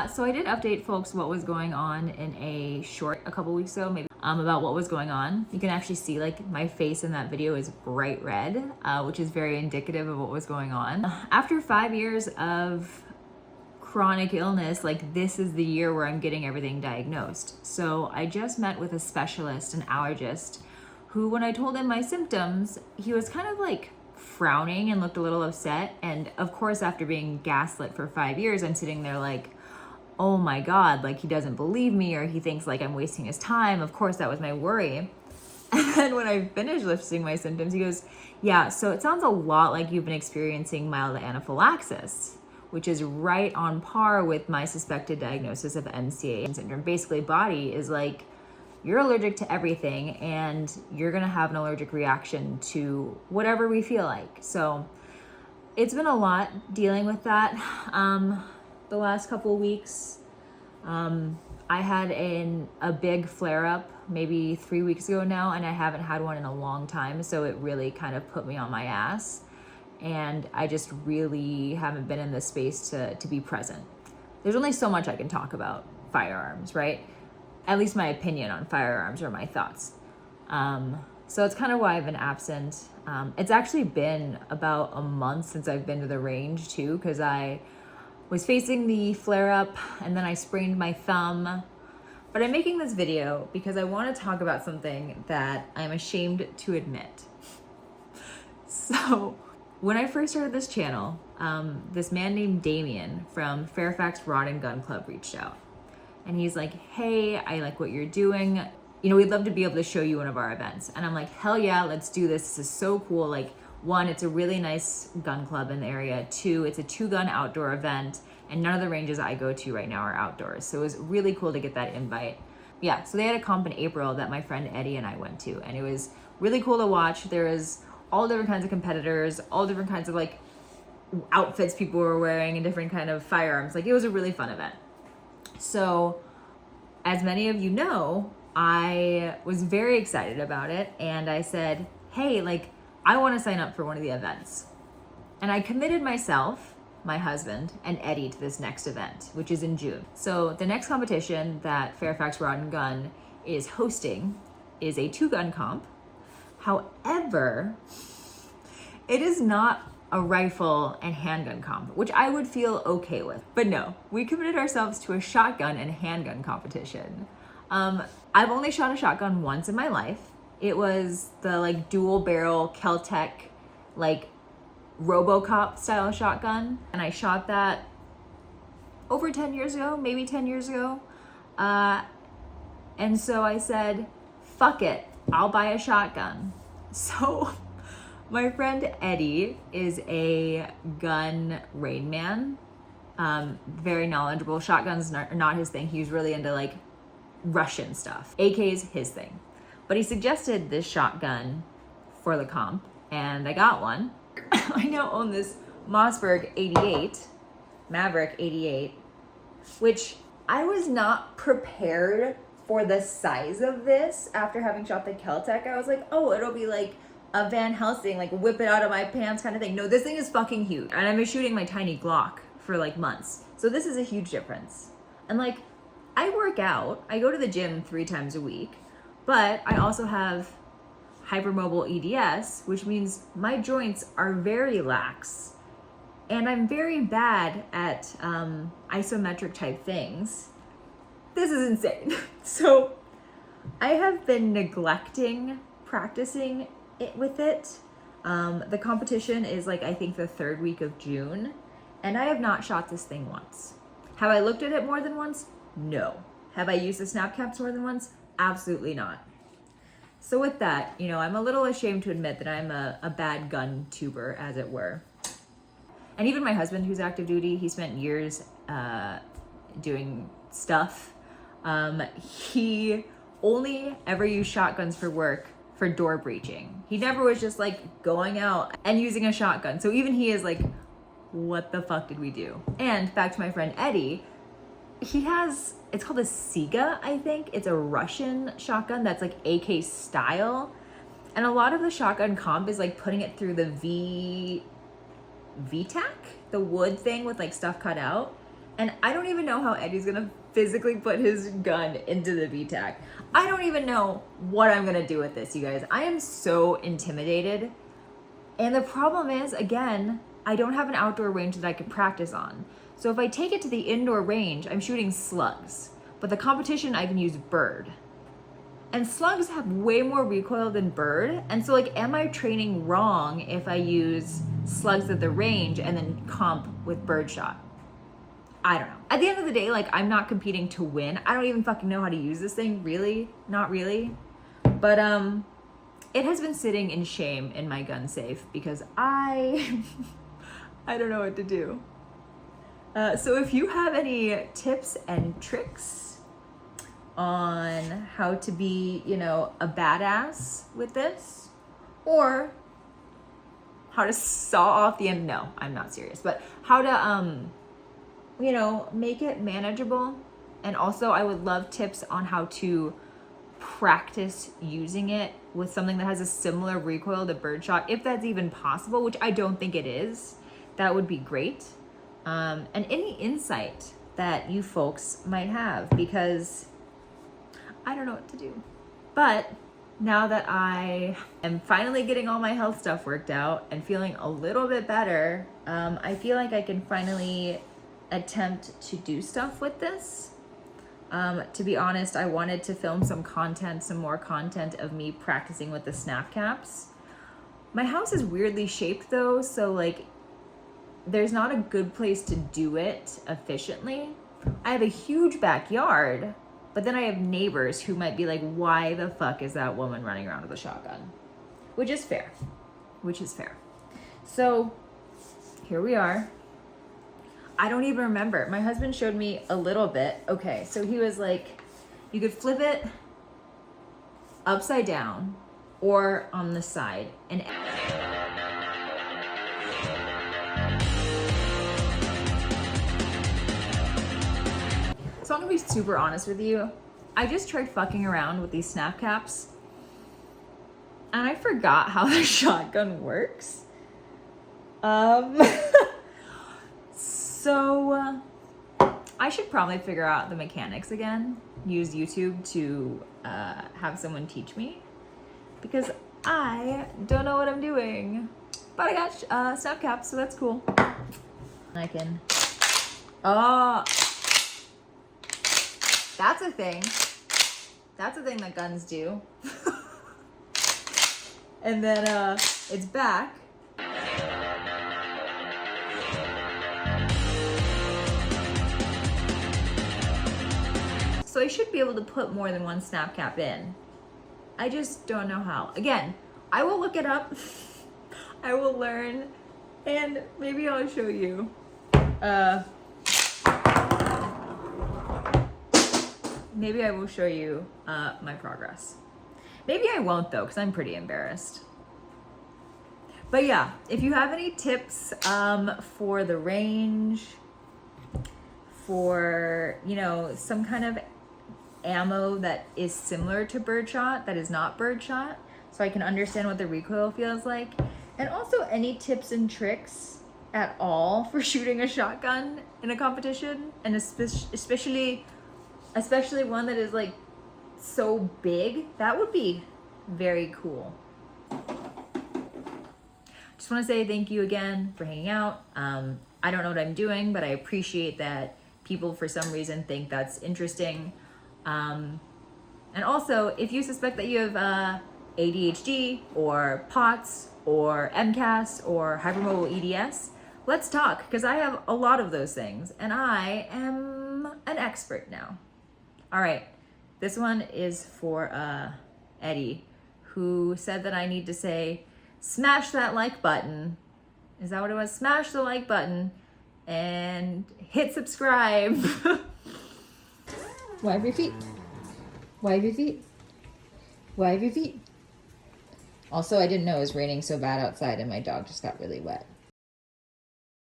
So I did update folks what was going on in a short a couple weeks ago, maybe, about what was going on. You can actually see like my face in that video is bright red, which is very indicative of what was going on. After 5 years of chronic illness, like this is the year where I'm getting everything diagnosed. So I just met with a specialist, an allergist, who when I told him my symptoms, he was kind of like frowning and looked a little upset. And of course, after being gaslit for 5 years, I'm sitting there like, oh my God, like he doesn't believe me or he thinks like I'm wasting his time. Of course, that was my worry. And then when I finished listing my symptoms, he goes, yeah, so it sounds a lot like you've been experiencing mild anaphylaxis, which is right on par with my suspected diagnosis of MCA syndrome. Basically, body is like, you're allergic to everything and you're gonna have an allergic reaction to whatever we feel like. So it's been a lot dealing with that. The last couple of weeks, I had a big flare up maybe 3 weeks ago now, and I haven't had one in a long time. So it really kind of put me on my ass. And I just really haven't been in this space to be present. There's only so much I can talk about firearms, right? At least my opinion on firearms or my thoughts. So it's kind of why I've been absent. It's actually been about a month since I've been to the range too, because I was facing the flare up and then I sprained my thumb. But I'm making this video because I want to talk about something that I'm ashamed to admit. So when I first started this channel, this man named Damien from Fairfax Rod and Gun Club reached out. And he's like, hey, I like what you're doing. You know, we'd love to be able to show you one of our events. And I'm like, hell yeah, let's do this. This is so cool. Like, one, it's a really nice gun club in the area. Two, it's a 2-gun outdoor event. And none of the ranges I go to right now are outdoors. So it was really cool to get that invite. Yeah, so they had a comp in April that my friend Eddie and I went to. And it was really cool to watch. There was all different kinds of competitors, all different kinds of like outfits people were wearing and different kind of firearms. Like, it was a really fun event. So as many of you know, I was very excited about it. And I said, hey, like, I want to sign up for one of the events. And I committed myself, my husband, and Eddie to this next event, which is in June. So the next competition that Fairfax Rod and Gun is hosting is a 2-gun comp. However, it is not a rifle and handgun comp, which I would feel okay with. But no, we committed ourselves to a shotgun and handgun competition. I've only shot a shotgun once in my life. It was the like dual barrel Keltec, like RoboCop style shotgun. And I shot that over 10 years ago, maybe 10 years ago. And so I said, fuck it, I'll buy a shotgun. So my friend Eddie is a gun rain man, very knowledgeable. Shotguns are not his thing. He was really into like Russian stuff. AK's his thing. But he suggested this shotgun for the comp, and I got one. I now own this Mossberg 88, Maverick 88, which I was not prepared for the size of this after having shot the Keltec. I was like, oh, it'll be like a Van Helsing, like whip it out of my pants kind of thing. No, this thing is fucking huge. And I've been shooting my tiny Glock for like months. So this is a huge difference. And like, I work out, I go to the gym 3 times a week, but I also have hypermobile EDS, which means my joints are very lax. And I'm very bad at isometric type things. This is insane. So I have been neglecting practicing it with it. The competition is like, I think the 3rd week of June, and I have not shot this thing once. Have I looked at it more than once? No. Have I used the snap caps more than once? Absolutely not. So with that, you know, I'm a little ashamed to admit that I'm a bad gun tuber, as it were. And even my husband, who's active duty, he spent years doing stuff. He only ever used shotguns for work for door breaching. He never was just like going out and using a shotgun. So even he is like, what the fuck did we do? And back to my friend Eddie, he has, it's called a Siga, I think. It's a Russian shotgun that's like AK style. And a lot of the shotgun comp is like putting it through the VTAC, the wood thing with like stuff cut out. And I don't even know how Eddie's gonna physically put his gun into the VTAC. I don't even know what I'm gonna do with this, you guys. I am so intimidated. And the problem is, again, I don't have an outdoor range that I can practice on. So if I take it to the indoor range, I'm shooting slugs. But the competition, I can use bird. And slugs have way more recoil than bird. And so like, am I training wrong if I use slugs at the range and then comp with birdshot? I don't know. At the end of the day, like, I'm not competing to win. I don't even fucking know how to use this thing, really. Not really. But it has been sitting in shame in my gun safe because I don't know what to do. So if you have any tips and tricks on how to be, you know, a badass with this, or how to saw off the end, no, I'm not serious, but how to, you know, make it manageable. And also I would love tips on how to practice using it with something that has a similar recoil to birdshot, if that's even possible, which I don't think it is. That would be great. And any insight that you folks might have, because I don't know what to do. But now that I am finally getting all my health stuff worked out and feeling a little bit better, I feel like I can finally attempt to do stuff with this. To be honest, I wanted to film some more content of me practicing with the snap caps. My house is weirdly shaped though, so like there's not a good place to do it efficiently. I have a huge backyard, but then I have neighbors who might be like, why the fuck is that woman running around with a shotgun? Which is fair. So here we are. I don't even remember. My husband showed me a little bit. Okay, so he was like, you could flip it upside down or on the side. And so I'm gonna be super honest with you. I just tried fucking around with these snap caps and I forgot how the shotgun works. So I should probably figure out the mechanics again, use YouTube to have someone teach me, because I don't know what I'm doing. But I got snap caps, so that's cool. I can, oh, that's a thing. That's a thing that guns do. And then it's back. So I should be able to put more than one snap cap in. I just don't know how. Again, I will look it up. I will learn, and maybe I'll show you. Maybe I will show you my progress. Maybe I won't though, because I'm pretty embarrassed. But yeah, if you have any tips for the range, for, you know, some kind of ammo that is similar to birdshot, that is not birdshot, so I can understand what the recoil feels like, and also any tips and tricks at all for shooting a shotgun in a competition, and especially one that is like so big, that would be very cool. Just want to say thank you again for hanging out. I don't know what I'm doing, but I appreciate that people for some reason think that's interesting. And also, if you suspect that you have ADHD or POTS or MCAS or hypermobile EDS, let's talk, because I have a lot of those things and I am an expert now. All right, this one is for Eddie, who said that I need to say, smash that like button. Is that what it was? Smash the like button and hit subscribe. Wipe your feet. Wipe your feet. Wipe your feet. Also, I didn't know it was raining so bad outside and my dog just got really wet.